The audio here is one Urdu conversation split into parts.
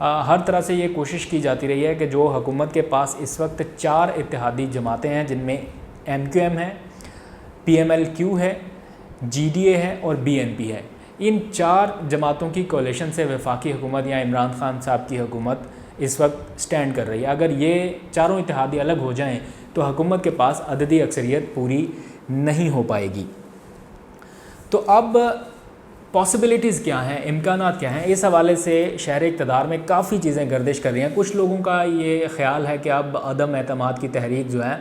ہر طرح سے یہ کوشش کی جاتی رہی ہے کہ جو حکومت کے پاس اس وقت 4 اتحادی جماعتیں ہیں، جن میں MQM ہے، PMLQ ہے، GDA ہے اور BNP ہے، ان 4 جماعتوں کی کولیشن سے وفاقی حکومت یا عمران خان صاحب کی حکومت اس وقت سٹینڈ کر رہی ہے۔ اگر یہ چاروں اتحادی الگ ہو جائیں تو حکومت کے پاس عددی اکثریت پوری نہیں ہو پائے گی۔ تو اب پاسبلٹیز کیا ہیں، امکانات کیا ہیں، اس حوالے سے شہر اقتدار میں کافی چیزیں گردش کر رہی ہیں۔ کچھ لوگوں کا یہ خیال ہے کہ اب عدم اعتماد کی تحریک جو ہے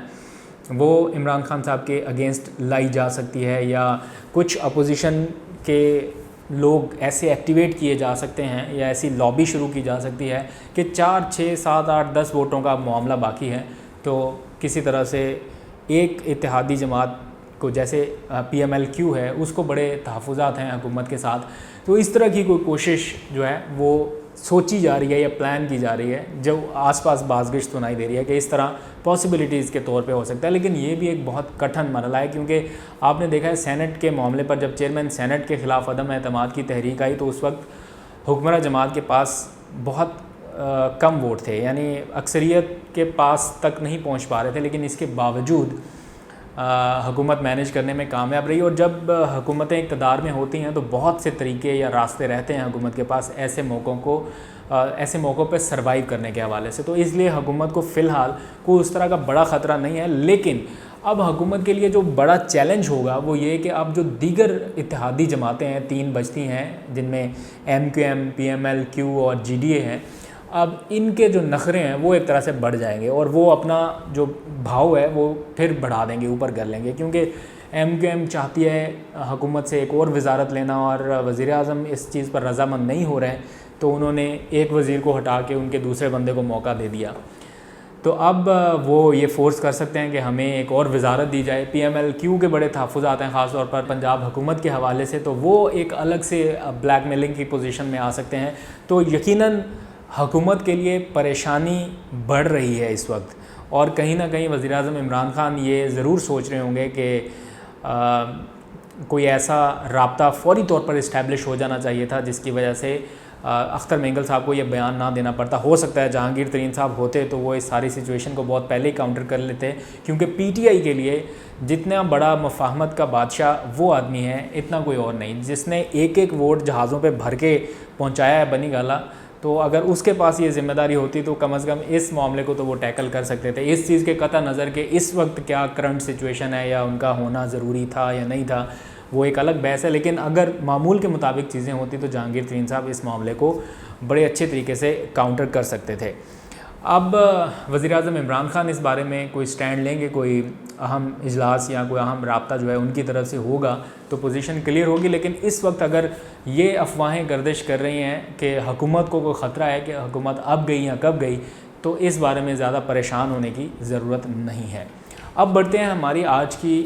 وہ عمران خان صاحب کے اگینسٹ لائی جا سکتی ہے، یا کچھ اپوزیشن کے لوگ ایسے ایکٹیویٹ کیے جا سکتے ہیں یا ایسی لابی شروع کی جا سکتی ہے کہ 4 6 7 8 10 ووٹوں کا معاملہ باقی ہے، تو کسی طرح سے ایک اتحادی جماعت کو، جیسے PMLQ ہے، اس کو بڑے تحفظات ہیں حکومت کے ساتھ، تو اس طرح کی کوئی کوشش جو ہے وہ سوچی جا رہی ہے یا پلان کی جا رہی ہے، جو آس پاس باز گشت سنائی دے رہی ہے کہ اس طرح پاسبلٹیز کے طور پہ ہو سکتا ہے۔ لیکن یہ بھی ایک بہت کٹھن مرحلہ ہے، کیونکہ آپ نے دیکھا ہے سینٹ کے معاملے پر جب چیئرمین سینٹ کے خلاف عدم اعتماد کی تحریک آئی تو اس وقت حکمراں جماعت کے پاس بہت کم ووٹ تھے، یعنی اکثریت کے پاس تک نہیں پہنچ پا رہے تھے، لیکن اس کے باوجود حکومت مینیج کرنے میں کامیاب رہی۔ اور جب حکومتیں اقتدار میں ہوتی ہیں تو بہت سے طریقے یا راستے رہتے ہیں حکومت کے پاس ایسے موقعوں پہ سروائیو کرنے کے حوالے سے، تو اس لیے حکومت کو فی الحال کوئی اس طرح کا بڑا خطرہ نہیں ہے۔ لیکن اب حکومت کے لیے جو بڑا چیلنج ہوگا وہ یہ کہ اب جو دیگر اتحادی جماعتیں ہیں، 3 بچتی ہیں جن میں MQM، PMLQ اور GDA ہیں، اب ان کے جو نخرے ہیں وہ ایک طرح سے بڑھ جائیں گے اور وہ اپنا جو بھاؤ ہے وہ پھر بڑھا دیں گے، اوپر کر لیں گے، کیونکہ MQM چاہتی ہے حکومت سے ایک اور وزارت لینا، اور وزیر اعظم اس چیز پر رضامند نہیں ہو رہے ہیں، تو انہوں نے ایک وزیر کو ہٹا کے ان کے دوسرے بندے کو موقع دے دیا۔ تو اب وہ یہ فورس کر سکتے ہیں کہ ہمیں ایک اور وزارت دی جائے۔ PMLQ کے بڑے تحفظات ہیں، خاص طور پر پنجاب حکومت کے حوالے سے، تو وہ ایک الگ سے بلیک میلنگ کی پوزیشن میں آ سکتے ہیں۔ تو یقیناً حکومت کے لیے پریشانی بڑھ رہی ہے اس وقت، اور کہیں نہ کہیں وزیر اعظم عمران خان یہ ضرور سوچ رہے ہوں گے کہ کوئی ایسا رابطہ فوری طور پر اسٹیبلش ہو جانا چاہیے تھا جس کی وجہ سے اختر مینگل صاحب کو یہ بیان نہ دینا پڑتا۔ ہو سکتا ہے جہانگیر ترین صاحب ہوتے تو وہ اس ساری سچویشن کو بہت پہلے ہی کاؤنٹر کر لیتے، کیونکہ PTI کے لیے جتنا بڑا مفاہمت کا بادشاہ وہ آدمی ہے، اتنا کوئی اور نہیں، جس نے ایک ووٹ جہازوں پہ بھر کے پہنچایا ہے بنی گالا۔ تو اگر اس کے پاس یہ ذمہ داری ہوتی تو کم از کم اس معاملے کو تو وہ ٹیکل کر سکتے تھے۔ اس چیز کے قطع نظر کہ اس وقت کیا کرنٹ سچویشن ہے یا ان کا ہونا ضروری تھا یا نہیں تھا، وہ ایک الگ بحث ہے، لیکن اگر معمول کے مطابق چیزیں ہوتی تو جہانگیر ترین صاحب اس معاملے کو بڑے اچھے طریقے سے کاؤنٹر کر سکتے تھے۔ اب وزیر اعظم عمران خان اس بارے میں کوئی سٹینڈ لیں گے، کوئی اہم اجلاس یا کوئی اہم رابطہ جو ہے ان کی طرف سے ہوگا تو پوزیشن کلیئر ہوگی۔ لیکن اس وقت اگر یہ افواہیں گردش کر رہی ہیں کہ حکومت کو کوئی خطرہ ہے کہ حکومت اب گئی یا کب گئی، تو اس بارے میں زیادہ پریشان ہونے کی ضرورت نہیں ہے۔ اب بڑھتے ہیں ہماری آج کی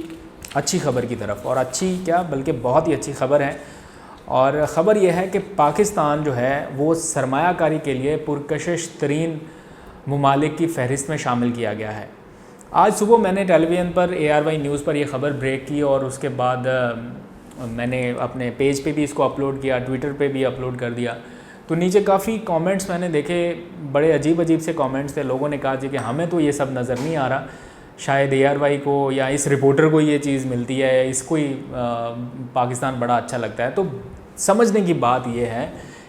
اچھی خبر کی طرف، اور اچھی کیا بلکہ بہت ہی اچھی خبر ہے، اور خبر یہ ہے کہ پاکستان جو ہے وہ سرمایہ کاری کے لیے پرکشش ترین ممالک کی فہرست میں شامل کیا گیا ہے۔ آج صبح میں نے ٹیلی ویژن پر ARY نیوز پر یہ خبر بریک کی، اور اس کے بعد میں نے اپنے پیج پہ بھی اس کو اپلوڈ کیا، ٹویٹر پہ بھی اپلوڈ کر دیا۔ تو نیچے کافی کامنٹس میں نے دیکھے، بڑے عجیب سے کامنٹس تھے۔ لوگوں نے کہا جی کہ ہمیں تو یہ سب نظر نہیں آ رہا، شاید ARY کو یا اس رپورٹر کو یہ چیز ملتی ہے، اس کو ہی پاکستان بڑا اچھا لگتا ہے۔ تو سمجھنے کی بات یہ ہے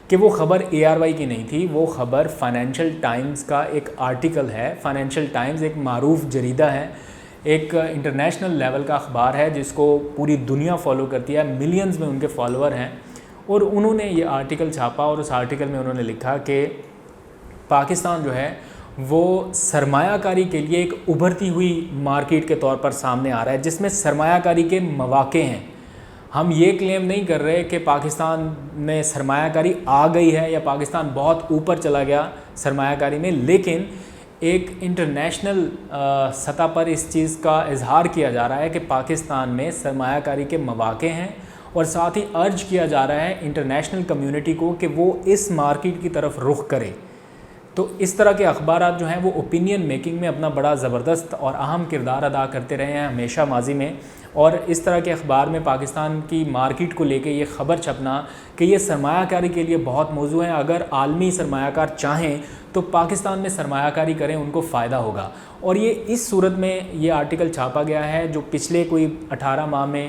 کہ وہ خبر ARY کی نہیں تھی، وہ خبر فائنینشیل ٹائمز کا ایک آرٹیکل ہے۔ فائنینشیل ٹائمز ایک معروف جریدہ ہے، ایک انٹرنیشنل لیول کا اخبار ہے جس کو پوری دنیا فالو کرتی ہے، ملینز میں ان کے فالوور ہیں، اور انہوں نے یہ آرٹیکل چھاپا، اور اس آرٹیکل میں انہوں نے لکھا کہ پاکستان جو ہے وہ سرمایہ کاری کے لیے ایک ابھرتی ہوئی مارکیٹ کے طور پر سامنے آ رہا ہے، جس میں سرمایہ کاری کے مواقع ہیں۔ ہم یہ کلیم نہیں کر رہے کہ پاکستان میں سرمایہ کاری آ گئی ہے یا پاکستان بہت اوپر چلا گیا سرمایہ کاری میں، لیکن ایک انٹرنیشنل سطح پر اس چیز کا اظہار کیا جا رہا ہے کہ پاکستان میں سرمایہ کاری کے مواقع ہیں، اور ساتھ ہی ارج کیا جا رہا ہے انٹرنیشنل کمیونٹی کو کہ وہ اس مارکیٹ کی طرف رخ کرے، تو اس طرح کے اخبارات جو ہیں وہ اوپینین میکنگ میں اپنا بڑا زبردست اور اہم کردار ادا کرتے رہے ہیں ہمیشہ ماضی میں، اور اس طرح کے اخبار میں پاکستان کی مارکیٹ کو لے کے یہ خبر چھپنا کہ یہ سرمایہ کاری کے لیے بہت موضوع ہے، اگر عالمی سرمایہ کار چاہیں تو پاکستان میں سرمایہ کاری کریں، ان کو فائدہ ہوگا۔ اور یہ اس صورت میں یہ آرٹیکل چھاپا گیا ہے جو پچھلے کوئی 18 ماہ میں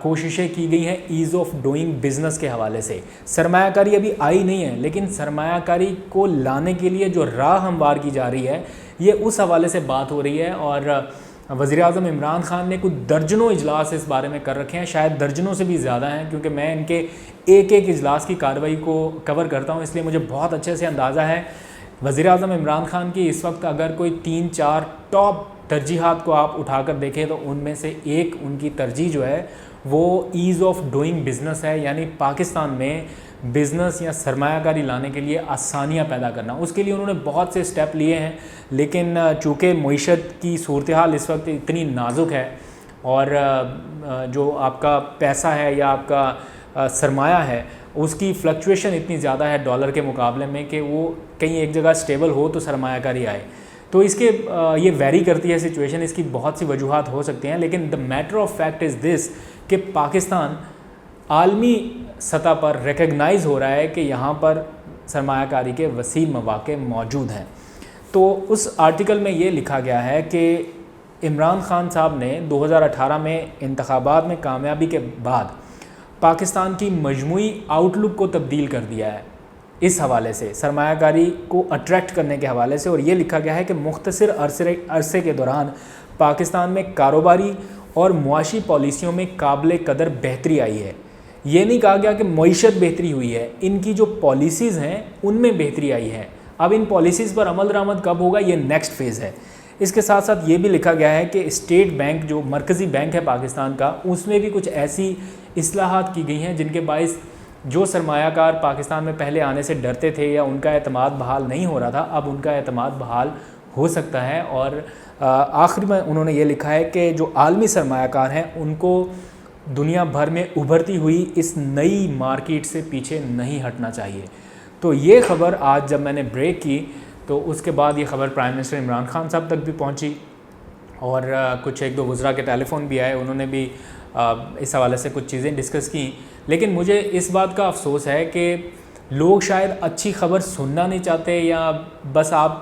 کوششیں کی گئی ہیں ایز آف ڈوئنگ بزنس کے حوالے سے۔ سرمایہ کاری ابھی آئی نہیں ہے، لیکن سرمایہ کاری کو لانے کے لیے جو راہ ہموار کی جا رہی ہے یہ اس حوالے سے بات ہو رہی ہے، اور وزیر اعظم عمران خان نے کچھ درجنوں اجلاس اس بارے میں کر رکھے ہیں، شاید درجنوں سے بھی زیادہ ہیں، کیونکہ میں ان کے ایک ایک اجلاس کی کارروائی کو کور کرتا ہوں، اس لیے مجھے بہت اچھے سے اندازہ ہے۔ وزیر اعظم عمران خان کی اس وقت اگر کوئی 3-4 ٹاپ ترجیحات کو آپ اٹھا کر دیکھیں تو ان میں سے ایک ان کی ترجیح جو ہے وہ ایز آف ڈوئنگ بزنس ہے، یعنی پاکستان میں بزنس یا سرمایہ کاری لانے کے لیے آسانیاں پیدا کرنا۔ اس کے لیے انہوں نے بہت سے سٹیپ لیے ہیں، لیکن چونکہ معیشت کی صورتحال اس وقت اتنی نازک ہے، اور جو آپ کا پیسہ ہے یا آپ کا سرمایہ ہے اس کی فلکچویشن اتنی زیادہ ہے ڈالر کے مقابلے میں کہ وہ کہیں ایک جگہ سٹیبل ہو تو سرمایہ کاری آئے، تو اس کے یہ ویری کرتی ہے سچویشن، اس کی بہت سی وجوہات ہو سکتی ہیں، لیکن the matter of fact is this کہ پاکستان عالمی سطح پر ریکگنائز ہو رہا ہے کہ یہاں پر سرمایہ کاری کے وسیع مواقع موجود ہیں۔ تو اس آرٹیکل میں یہ لکھا گیا ہے کہ عمران خان صاحب نے 2018 میں انتخابات میں کامیابی کے بعد پاکستان کی مجموعی آؤٹ لک کو تبدیل کر دیا ہے اس حوالے سے، سرمایہ کاری کو اٹریکٹ کرنے کے حوالے سے، اور یہ لکھا گیا ہے کہ مختصر عرصے کے دوران پاکستان میں کاروباری اور معاشی پالیسیوں میں قابل قدر بہتری آئی ہے۔ یہ نہیں کہا گیا کہ معیشت بہتری ہوئی ہے، ان کی جو پالیسیز ہیں ان میں بہتری آئی ہے، اب ان پالیسیز پر عمل درآمد کب ہوگا یہ نیکسٹ فیز ہے۔ اس کے ساتھ ساتھ یہ بھی لکھا گیا ہے کہ اسٹیٹ بینک جو مرکزی بینک ہے پاکستان کا، اس میں بھی کچھ ایسی اصلاحات کی گئی ہیں جن کے باعث جو سرمایہ کار پاکستان میں پہلے آنے سے ڈرتے تھے یا ان کا اعتماد بحال نہیں ہو رہا تھا، اب ان کا اعتماد بحال ہو سکتا ہے۔ اور آخر میں انہوں نے یہ لکھا ہے کہ جو عالمی سرمایہ کار ہیں ان کو دنیا بھر میں ابھرتی ہوئی اس نئی مارکیٹ سے پیچھے نہیں ہٹنا چاہیے۔ تو یہ خبر آج جب میں نے بریک کی تو اس کے بعد یہ خبر پرائم منسٹر عمران خان صاحب تک بھی پہنچی، اور کچھ ایک دو وزراء کے ٹیلی فون بھی آئے، انہوں نے بھی اس حوالے سے کچھ چیزیں ڈسکس کی۔ لیکن مجھے اس بات کا افسوس ہے کہ لوگ شاید اچھی خبر سننا نہیں چاہتے، یا بس آپ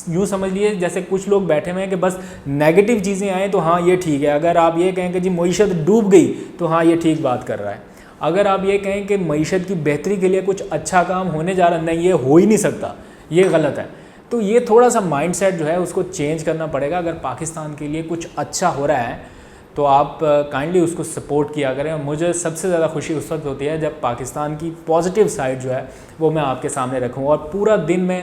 یوں سمجھ لیے جیسے کچھ لوگ بیٹھے ہوئے ہیں کہ بس نیگیٹو چیزیں آئیں تو ہاں یہ ٹھیک ہے، اگر آپ یہ کہیں کہ جی معیشت ڈوب گئی تو ہاں یہ ٹھیک بات کر رہا ہے، اگر آپ یہ کہیں کہ معیشت کی بہتری کے لیے کچھ اچھا کام ہونے جا رہا ہے، نہیں یہ ہو ہی نہیں سکتا، یہ غلط ہے۔ تو یہ تھوڑا سا مائنڈ سیٹ جو ہے اس کو چینج کرنا پڑے گا۔ اگر پاکستان کے لیے کچھ اچھا ہو رہا ہے تو آپ کائنڈلی اس کو سپورٹ کیا کریں، اور مجھے سب سے زیادہ خوشی اس وقت ہوتی ہے جب پاکستان کی پازیٹیو سائڈ جو ہے وہ میں آپ کے سامنے رکھوں، اور پورا دن میں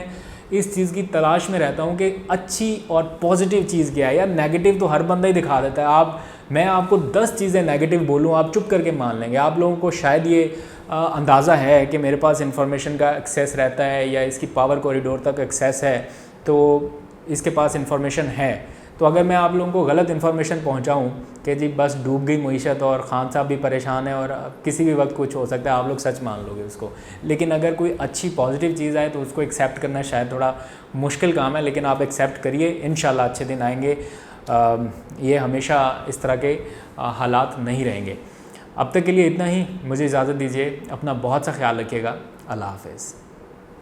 اس چیز کی تلاش میں رہتا ہوں کہ اچھی اور پازیٹیو چیز کیا ہے۔ یار نیگیٹو تو ہر بندہ ہی دکھا دیتا ہے، میں آپ کو 10 چیزیں نیگیٹو بولوں آپ چپ کر کے مان لیں گے۔ آپ لوگوں کو شاید یہ اندازہ ہے کہ میرے پاس انفارمیشن کا ایکسیس رہتا ہے یا اس کی پاور کوریڈور تک ایکسیس ہے، تو اس کے پاس انفارمیشن ہے، تو اگر میں آپ لوگوں کو غلط انفارمیشن پہنچاؤں کہ جی بس ڈوب گئی معیشت اور خان صاحب بھی پریشان ہیں اور کسی بھی وقت کچھ ہو سکتا ہے، آپ لوگ سچ مان لو گے اس کو۔ لیکن اگر کوئی اچھی پازیٹیو چیز آئے تو اس کو ایکسیپٹ کرنا شاید تھوڑا مشکل کام ہے، لیکن آپ ایکسیپٹ کریے، انشاءاللہ اچھے دن آئیں گے۔ یہ ہمیشہ اس طرح کے حالات نہیں رہیں گے۔ اب تک کے لیے اتنا ہی، مجھے اجازت دیجیے، اپنا بہت سا خیال رکھیے گا، اللہ حافظ۔